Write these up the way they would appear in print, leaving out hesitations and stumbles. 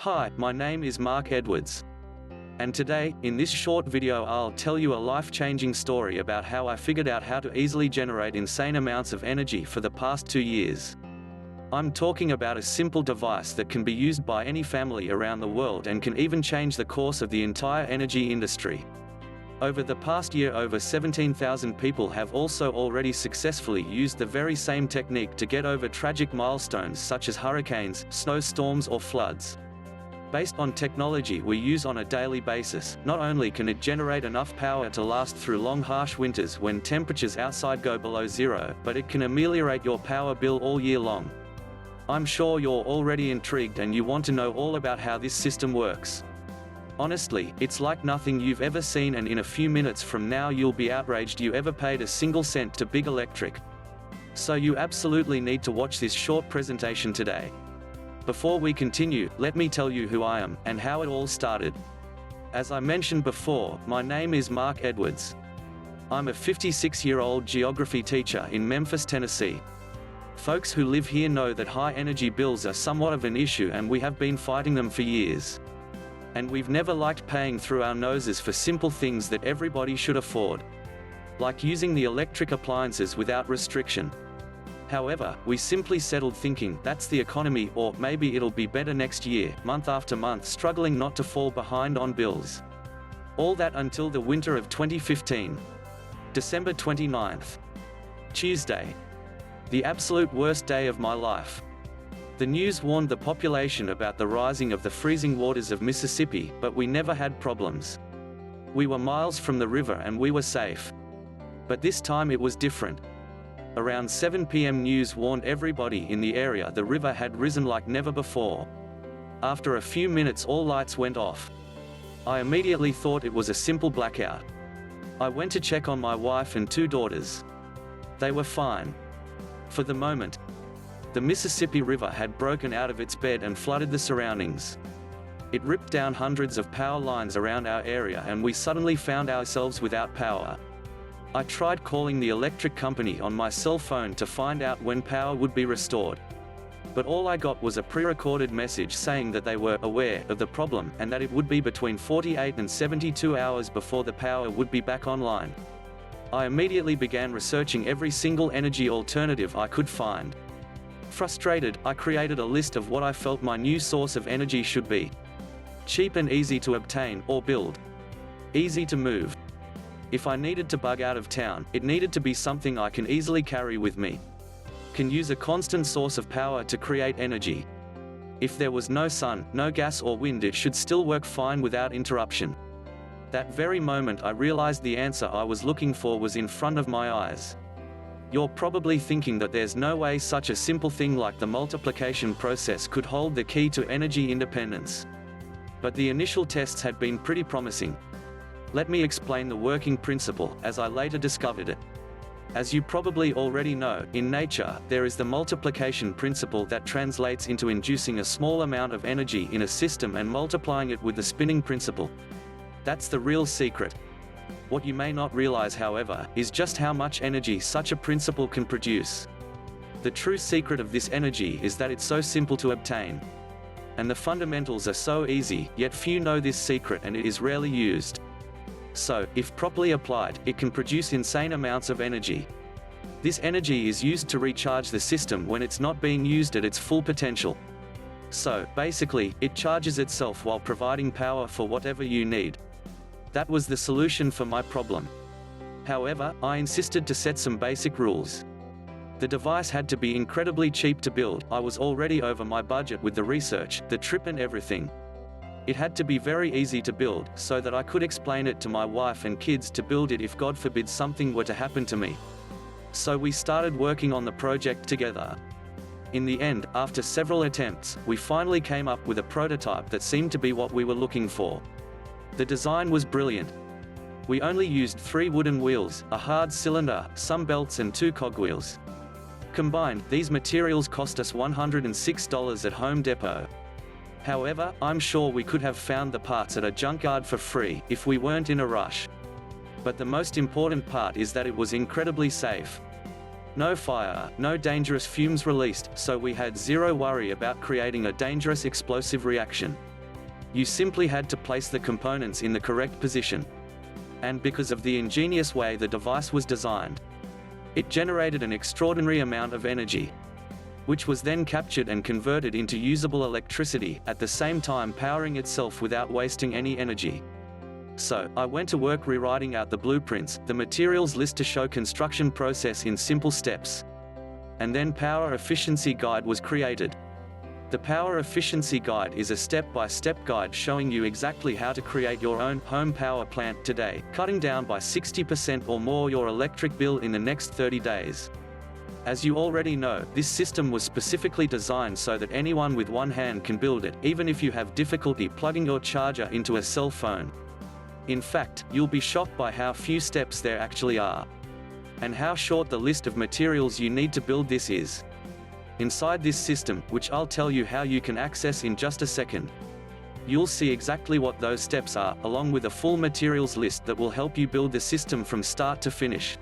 Hi, my name is Mark Edwards. And today, in this short video, I'll tell you a life-changing story about how I figured out how to easily generate insane amounts of energy for the past 2 years. I'm talking about a simple device that can be used by any family around the world and can even change the course of the entire energy industry. Over the past year, over 17,000 people have also already successfully used the very same technique to get over tragic milestones such as hurricanes, snowstorms, or floods. Based on technology we use on a daily basis, not only can it generate enough power to last through long harsh winters when temperatures outside go below zero, but it can ameliorate your power bill all year long. I'm sure you're already intrigued and you want to know all about how this system works. Honestly, it's like nothing you've ever seen, and in a few minutes from now you'll be outraged you ever paid a single cent to Big Electric. So you absolutely need to watch this short presentation today. Before we continue, let me tell you who I am, and how it all started. As I mentioned before, my name is Mark Edwards. I'm a 56-year-old geography teacher in Memphis, Tennessee. Folks who live here know that high energy bills are somewhat of an issue, and we have been fighting them for years. And we've never liked paying through our noses for simple things that everybody should afford. Like using the electric appliances without restriction. However, we simply settled thinking, that's the economy, or maybe it'll be better next year, month after month struggling not to fall behind on bills. All that until the winter of 2015. December 29th. Tuesday. The absolute worst day of my life. The news warned the population about the rising of the freezing waters of Mississippi, but we never had problems. We were miles from the river and we were safe. But this time it was different. Around 7 p.m. news warned everybody in the area the river had risen like never before. After a few minutes all lights went off. I immediately thought it was a simple blackout. I went to check on my wife and 2 daughters. They were fine. For the moment, the Mississippi River had broken out of its bed and flooded the surroundings. It ripped down hundreds of power lines around our area and we suddenly found ourselves without power. I tried calling the electric company on my cell phone to find out when power would be restored. But all I got was a pre-recorded message saying that they were aware of the problem and that it would be between 48 and 72 hours before the power would be back online. I immediately began researching every single energy alternative I could find. Frustrated, I created a list of what I felt my new source of energy should be. Cheap and easy to obtain or build. Easy to move. If I needed to bug out of town, it needed to be something I can easily carry with me. Can use a constant source of power to create energy. If there was no sun, no gas or wind, it should still work fine without interruption. That very moment I realized the answer I was looking for was in front of my eyes. You're probably thinking that there's no way such a simple thing like the multiplication process could hold the key to energy independence. But the initial tests had been pretty promising. Let me explain the working principle, as I later discovered it. As you probably already know, in nature, there is the multiplication principle that translates into inducing a small amount of energy in a system and multiplying it with the spinning principle. That's the real secret. What you may not realize, however, is just how much energy such a principle can produce. The true secret of this energy is that it's so simple to obtain. And the fundamentals are so easy, yet few know this secret and it is rarely used. So, if properly applied, it can produce insane amounts of energy. This energy is used to recharge the system when it's not being used at its full potential. So, basically, it charges itself while providing power for whatever you need. That was the solution for my problem. However, I insisted to set some basic rules. The device had to be incredibly cheap to build. I was already over my budget with the research, the trip and everything. It had to be very easy to build, so that I could explain it to my wife and kids to build it if God forbid something were to happen to me. So we started working on the project together. In the end, after several attempts, we finally came up with a prototype that seemed to be what we were looking for. The design was brilliant. We only used 3 wooden wheels, a hard cylinder, some belts and 2 cogwheels. Combined, these materials cost us $106 at Home Depot. However, I'm sure we could have found the parts at a junkyard for free, if we weren't in a rush. But the most important part is that it was incredibly safe. No fire, no dangerous fumes released, so we had zero worry about creating a dangerous explosive reaction. You simply had to place the components in the correct position. And because of the ingenious way the device was designed, it generated an extraordinary amount of energy, which was then captured and converted into usable electricity, at the same time powering itself without wasting any energy. So, I went to work rewriting out the blueprints, the materials list to show construction process in simple steps. And then Power Efficiency Guide was created. The Power Efficiency Guide is a step-by-step guide showing you exactly how to create your own home power plant today, cutting down by 60% or more your electric bill in the next 30 days. As you already know, this system was specifically designed so that anyone with one hand can build it, even if you have difficulty plugging your charger into a cell phone. In fact, you'll be shocked by how few steps there actually are, and how short the list of materials you need to build this is. Inside this system, which I'll tell you how you can access in just a second, you'll see exactly what those steps are, along with a full materials list that will help you build the system from start to finish.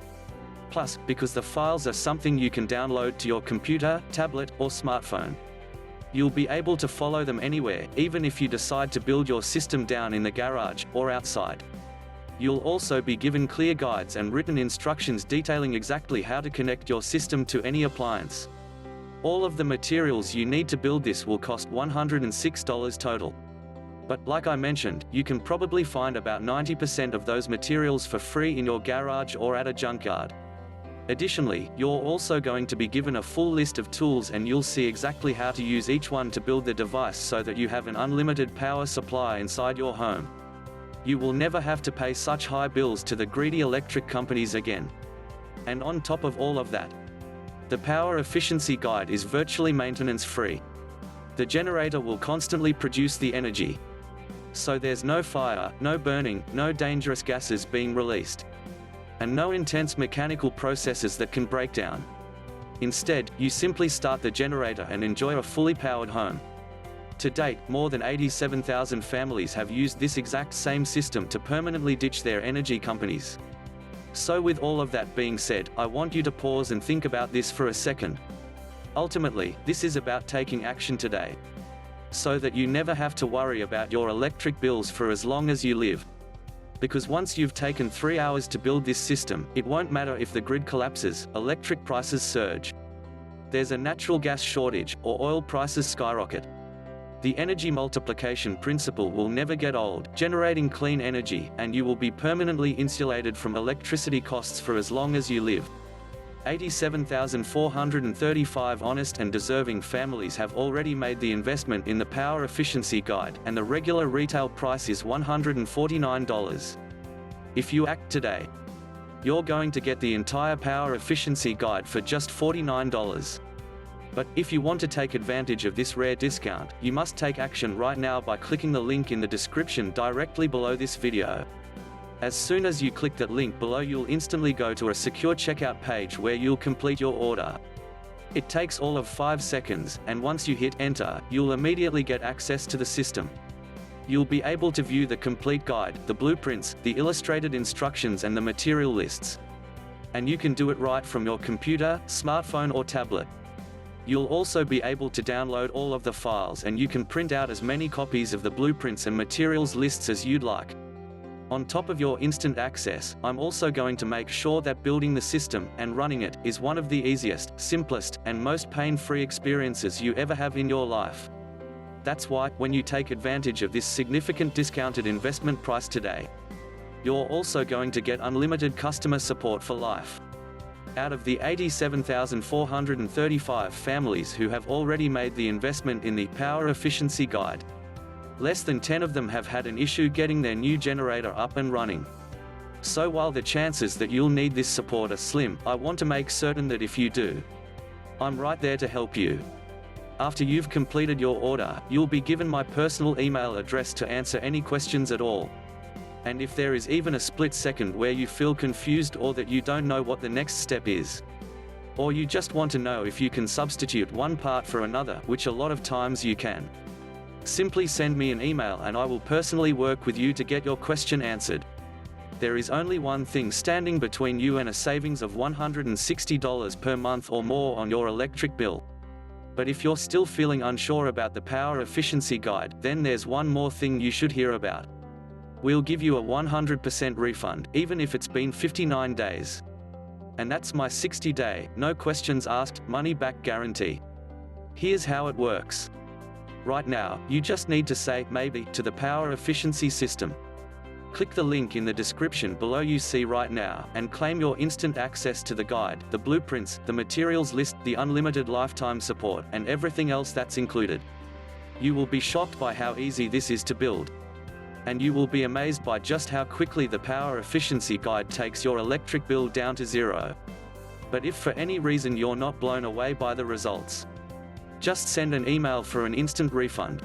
Plus, because the files are something you can download to your computer, tablet, or smartphone, you'll be able to follow them anywhere, even if you decide to build your system down in the garage, or outside. You'll also be given clear guides and written instructions detailing exactly how to connect your system to any appliance. All of the materials you need to build this will cost $106 total. But like I mentioned, you can probably find about 90% of those materials for free in your garage or at a junkyard. Additionally, you're also going to be given a full list of tools, and you'll see exactly how to use each one to build the device so that you have an unlimited power supply inside your home. You will never have to pay such high bills to the greedy electric companies again. And on top of all of that, the Power Efficiency Guide is virtually maintenance-free. The generator will constantly produce the energy, so there's no fire, no burning, no dangerous gases being released, and no intense mechanical processes that can break down. Instead, you simply start the generator and enjoy a fully powered home. To date, more than 87,000 families have used this exact same system to permanently ditch their energy companies. So with all of that being said, I want you to pause and think about this for a second. Ultimately, this is about taking action today, so that you never have to worry about your electric bills for as long as you live. Because once you've taken 3 hours to build this system, it won't matter if the grid collapses, electric prices surge, there's a natural gas shortage, or oil prices skyrocket. The energy multiplication principle will never get old, generating clean energy, and you will be permanently insulated from electricity costs for as long as you live. 87,435 honest and deserving families have already made the investment in the Power Efficiency Guide, and the regular retail price is $149. If you act today, you're going to get the entire Power Efficiency Guide for just $49. But if you want to take advantage of this rare discount, you must take action right now by clicking the link in the description directly below this video. As soon as you click that link below, you'll instantly go to a secure checkout page where you'll complete your order. It takes all of 5 seconds, and once you hit enter, you'll immediately get access to the system. You'll be able to view the complete guide, the blueprints, the illustrated instructions, and the material lists. And you can do it right from your computer, smartphone, or tablet. You'll also be able to download all of the files, and you can print out as many copies of the blueprints and materials lists as you'd like. On top of your instant access, I'm also going to make sure that building the system, and running it, is one of the easiest, simplest, and most pain-free experiences you ever have in your life. That's why, when you take advantage of this significant discounted investment price today, you're also going to get unlimited customer support for life. Out of the 87,435 families who have already made the investment in the Power Efficiency Guide, less than 10 of them have had an issue getting their new generator up and running. So while the chances that you'll need this support are slim, I want to make certain that if you do, I'm right there to help you. After you've completed your order, you'll be given my personal email address to answer any questions at all. And if there is even a split second where you feel confused, or that you don't know what the next step is, or you just want to know if you can substitute one part for another, which a lot of times you can, simply send me an email and I will personally work with you to get your question answered. There is only one thing standing between you and a savings of $160 per month or more on your electric bill. But if you're still feeling unsure about the power efficiency guide, then there's one more thing you should hear about. We'll give you a 100% refund, even if it's been 59 days. And that's my 60-day, no questions asked, money-back guarantee. Here's how it works. Right now, you just need to say maybe to the power efficiency system. Click the link in the description below you see right now, and claim your instant access to the guide, the blueprints, the materials list, the unlimited lifetime support, and everything else that's included. You will be shocked by how easy this is to build. And you will be amazed by just how quickly the power efficiency guide takes your electric bill down to zero. But if for any reason you're not blown away by the results, just send an email for an instant refund.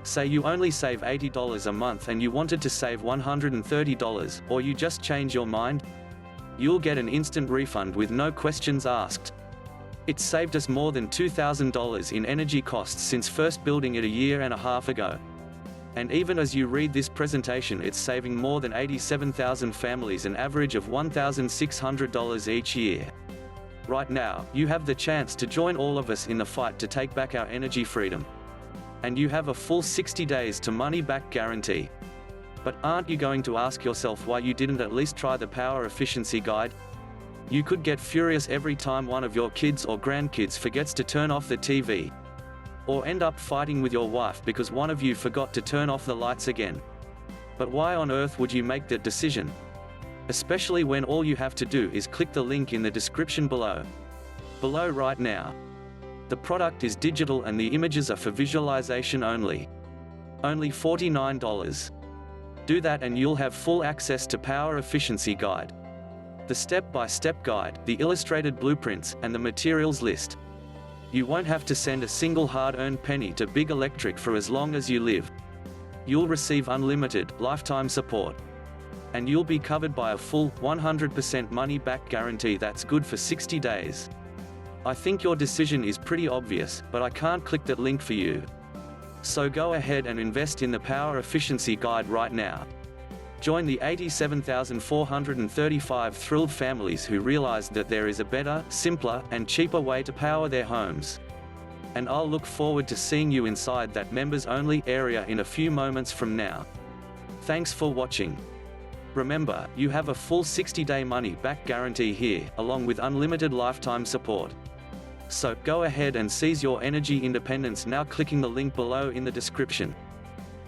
Say you only save $80 a month and you wanted to save $130, or you just change your mind. You'll get an instant refund with no questions asked. It's saved us more than $2,000 in energy costs since first building it a year and a half ago. And even as you read this presentation, it's saving more than 87,000 families an average of $1,600 each year. Right now, you have the chance to join all of us in the fight to take back our energy freedom. And you have a full 60 days to money-back guarantee. But aren't you going to ask yourself why you didn't at least try the power efficiency guide? You could get furious every time one of your kids or grandkids forgets to turn off the TV. Or end up fighting with your wife because one of you forgot to turn off the lights again. But why on earth would you make that decision? Especially when all you have to do is click the link in the description below right now. The product is digital and the images are for visualization only. Only $49. Do that and you'll have full access to power efficiency guide, the step-by-step guide, the illustrated blueprints, and the materials list. You won't have to send a single hard-earned penny to Big Electric for as long as you live. You'll receive unlimited, lifetime support. And you'll be covered by a full, 100% money-back guarantee that's good for 60 days. I think your decision is pretty obvious, but I can't click that link for you. So go ahead and invest in the power efficiency guide right now. Join the 87,435 thrilled families who realize that there is a better, simpler, and cheaper way to power their homes. And I'll look forward to seeing you inside that members-only area in a few moments from now. Thanks for watching. Remember, you have a full 60-day money-back guarantee here, along with unlimited lifetime support. So, go ahead and seize your energy independence now clicking the link below in the description.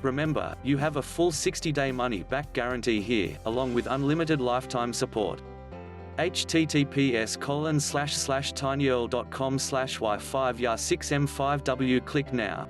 Remember, you have a full 60-day money-back guarantee here, along with unlimited lifetime support. https://tinyearl.com/y5ya6m5w click now.